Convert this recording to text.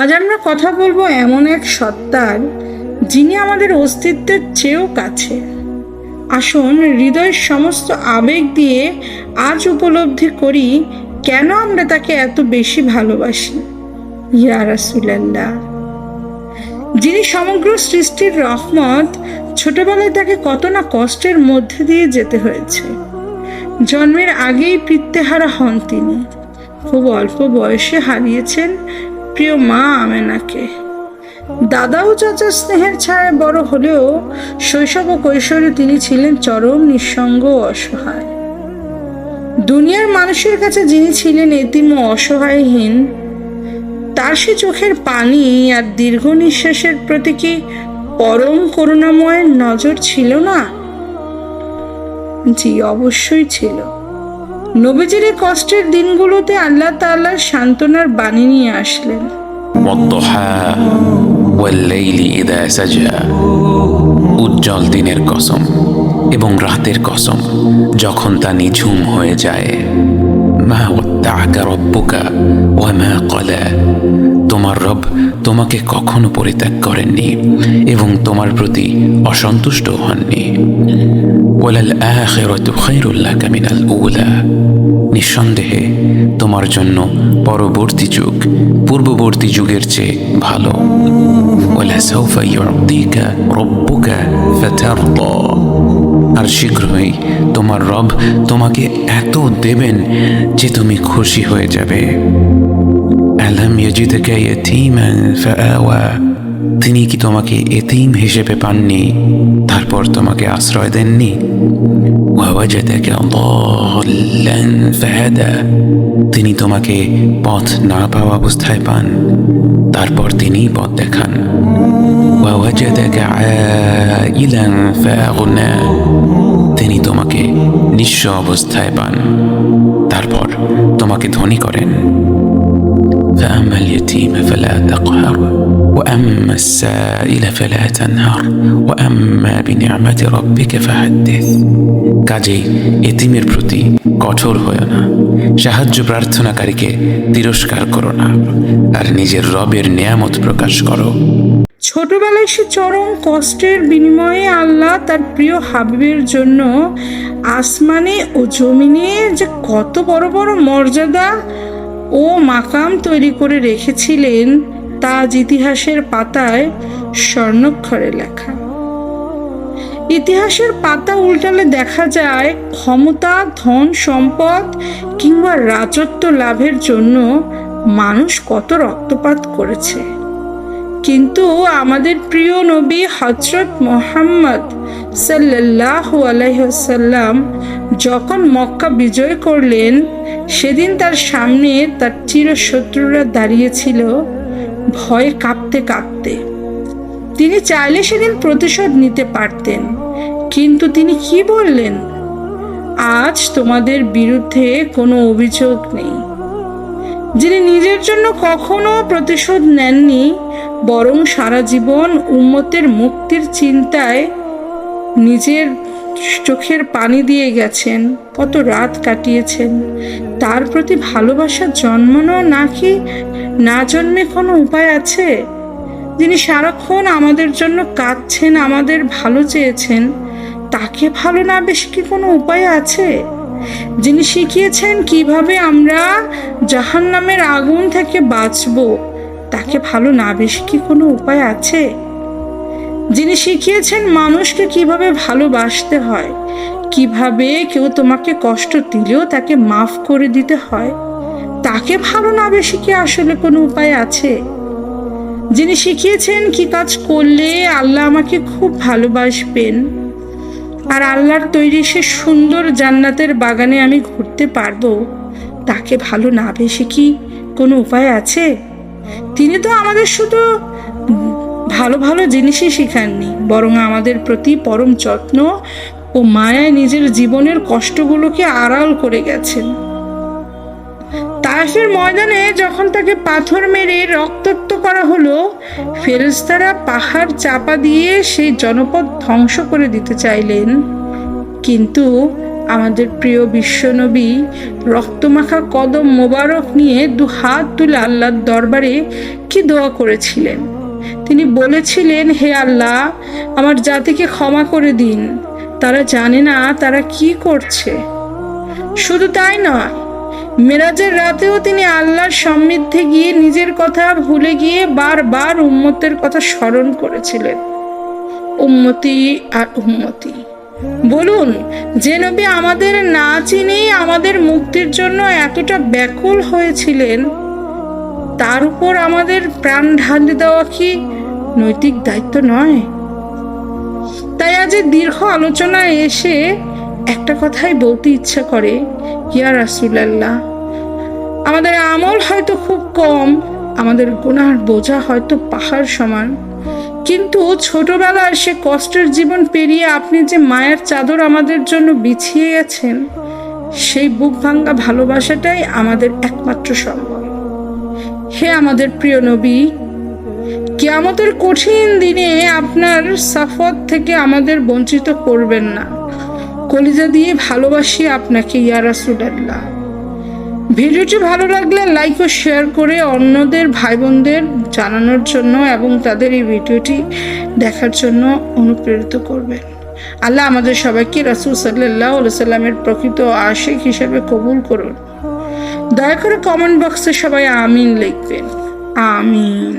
আজ আমরা কথা বলবো এমন এক সত্তার, যিনি আমাদের অস্তিত্বের চেয়েও কাছে। আসুন হৃদয়ের সমস্ত আবেগ দিয়ে আজ উপলব্ধি করি কেন আমরা তাকে এত বেশি ভালোবাসি। ইয়া রাসূলুল্লাহ, যিনি সমগ্র সৃষ্টির রহমত, ছোটবেলায় তাকে কত না কষ্টের মধ্যে দিয়ে যেতে হয়েছে। জন্মের আগেই পিতৃহারা হন তিনি। খুব অল্প বয়সে হারিয়েছেন প্রিয় মা আমেনাকে। দাদা ও চাচার স্নেহের ছায়ায় বড় হলেও শৈশব ও কৈশোরে তিনি ছিলেন চরম নিঃসঙ্গ ও অসহায়। দুনিয়ার মানুষের কাছে যিনি ছিলেন এতিম ও অসহায়হীন, তার সে চোখের পানি আর দীর্ঘ নিঃশ্বাসের প্রতি কি পরম করুণাময়ের নজর ছিল না? জি, অবশ্যই ছিল। নবীজির এই কষ্টের দিনগুলোতে আল্লাহ তাআলার সান্ত্বনার বাণী নিয়ে আসলেন। উজ্জ্বল দিনের কসম এবং রাতের কসম যখন তা নিঝুম হয়ে যায়। মা ওয়াদ্দাআকা রাব্বুকা ওয়া মা ক্বালা, তোমার রব তোমাকে কখনো পরিত্যাগ করেননি এবং তোমার প্রতি অসন্তুষ্ট হননি। ওয়ালাল আখিরাতু খায়রুল লাকা মিনাল উলা, নিঃসন্দেহে তোমার জন্য পরবর্তী যুগ পূর্ববর্তী যুগের চেয়ে ভালো। ওয়ালাসাউফা ইউতিকা রাব্বুকা ফাতারদা, আর শীঘ্রই তোমার রব তোমাকে এত দেবেন যে তুমি খুশি হয়ে যাবে। আলাম ইয়াজিদকা ইয়াতীমান ফাআওয়া, তিনি কি তোমাকে এতিম হিসেবে পাননি তারপর তোমাকে আশ্রয় দেননি? ওয়াওয়াজাদাকা দাল্লান ফাহাদা, তিনি তোমাকে পথ না পাওয়া অবস্থায় পান তারপর তিনিই পথ দেখান। ওয়াওয়াজাদাকা আইলান ফাআগনা, তিনি তোমাকে নিঃস্ব অবস্থায় পান তারপর তোমাকে ধনী করেন। فأما اليتيم فلا تقهر وأما السائل فلا تنهر وأما بنعمة ربك فحدث, কাজেই এতিমের প্রতি কঠোর হয়ো না, সাহায্য প্রার্থনাকারীকে তিরস্কার করো না, আর নিজের রবের নিয়ামত প্রকাশ করো। ছোটবেলায় সে চরম কষ্টের বিনিময়ে আল্লাহ তার প্রিয় হাবিবের জন্য আসমানে ও জমিনে যে কত বড় বড় মর্যাদা ও মাকাম তৈরি করে রেখেছিলেন তা আজ ইতিহাসের পাতায় স্বর্ণাক্ষরে লেখা। ইতিহাসের পাতা উল্টালে দেখা যায় ক্ষমতা, ধন সম্পদ কিংবা রাজত্ব লাভের জন্য মানুষ কত রক্তপাত করেছে, কিন্তু আমাদের প্রিয় নবী হযরত মুহাম্মদ সাল্লাল্লাহু আলাইহি ওয়াসাল্লাম যখন মক্কা বিজয় করলেন, সেদিন তার সামনে তার চিরশত্রুরা দাঁড়িয়েছিল ভয়ে কাঁপতে কাঁপতে। তিনি চাইলে সেদিন প্রতিশোধ নিতে পারতেন, কিন্তু তিনি কি বললেন? আজ তোমাদের বিরুদ্ধে কোনো অভিযোগ নেই। যিনি নিজের জন্য কখনো প্রতিশোধ নেননি, বরং সারা জীবন উম্মতের মুক্তির চিন্তায় নিজের চোখের পানি দিয়ে গেছেন, কত রাত কাটিয়েছেন, তার প্রতি ভালোবাসা জন্মানো নাকি না জন্মে কোনো উপায় আছে? যিনি সারাক্ষণ আমাদের জন্য কাঁদছেন, আমাদের ভালো চেয়েছেন, তাকে ভালো না বেশি কি কোনো উপায় আছে? যিনি শিখিয়েছেন কিভাবে আমরা জাহান্নামের আগুন থেকে বাঁচব, তাকে ভালো না বেশি কি কোনো উপায় আছে? যিনি শিখিয়েছেন মানুষকে কিভাবে ভালোবাসতে হয়, কিভাবে কেউ তোমাকে কষ্ট দিলেও তাকে মাফ করে দিতে হয়, তাকে ভালো না বেশি কি আসলে কোনো উপায় আছে? যিনি শিখিয়েছেন কি কাজ করলে আল্লাহ আমাকে খুব ভালোবাসবেন আর আল্লাহর তৈরি সে সুন্দর জান্নাতের বাগানে আমি ঘুরতে পারবো, তাকে ভালো না বেশি কি কোনো উপায় আছে? তিনি তো আমাদের শুধু ভালো ভালো জিনিসই শেখাননি, বরং আমাদের প্রতি পরম যত্ন ও মায়ায় নিজের জীবনের কষ্টগুলোকে আড়াল করে গেছেন। তায়েফের ময়দানে যখন তাকে পাথর মেরে রক্তাক্ত করা হলো, ফেরেশতারা পাহাড় চাপা দিয়ে সেই জনপদ ধ্বংস করে দিতে চাইলেন, কিন্তু আমাদের প্রিয় বিশ্বনবী রক্তমাখা কদম মোবারক নিয়ে 2 হাত তুলে আল্লাহর দরবারে কি দোয়া করেছিলেন। তিনি বলেছিলেন, হে আল্লাহ, আমার জাতিকে ক্ষমা করে দিন, তারা জানে না তারা কি করছে। শুধু তাই নয়, মেরাজের রাতেও তিনি আল্লাহর সান্নিধ্যে গিয়ে নিজের কথা ভুলে গিয়ে বারবার উম্মতের কথা স্মরণ করেছিলেন। উম্মতি আর উম্মতি। বলুন, যে নবী আমাদের না চিনেই আমাদের মুক্তির জন্য এতটা ব্যাকুল হয়েছিলেন, তার উপর আমাদের প্রাণ ঢালে দেওয়া কি নৈতিক দায়িত্ব নয়? তাই আজ দীর্ঘ আলোচনায় এসে একটা কথাই বলতে ইচ্ছা করে, ইয়া রাসূলুল্লাহ, আমাদের আমল হয়তো খুব কম, আমাদের গুনাহর বোঝা হয়তো পাহাড় সমান, কিন্তু ছোটবেলার সে কষ্টের জীবন পেরিয়ে আপনি যে মায়ের চাদর আমাদের জন্য বিছিয়ে গেছেন, সেই বুক ভাঙা ভালোবাসাটাই আমাদের একমাত্র সম্বল। হে আমাদের প্রিয় নবী, কিয়ামতের কঠিন দিনে আপনার সাফওয়াত থেকে আমাদের বঞ্চিত করবেন না। কলিজা দিয়ে ভালোবাসি আপনাকে ইয়া রাসূলুল্লাহ। ভিডিওটি ভালো লাগলে লাইক ও শেয়ার করে অন্যদের ভাই বোনদের জানানোর জন্য এবং তাদের এই ভিডিওটি দেখার জন্য অনুপ্রেরিত করবেন। আল্লাহ আমাদের সবাইকে রাসূল সাল্লাল্লাহু আলাইহি সাল্লামের প্রকৃত আশিক হিসেবে কবুল করুন। দয়া করে কমেন্ট বক্সে সবাই আমিন লিখবেন। আমিন।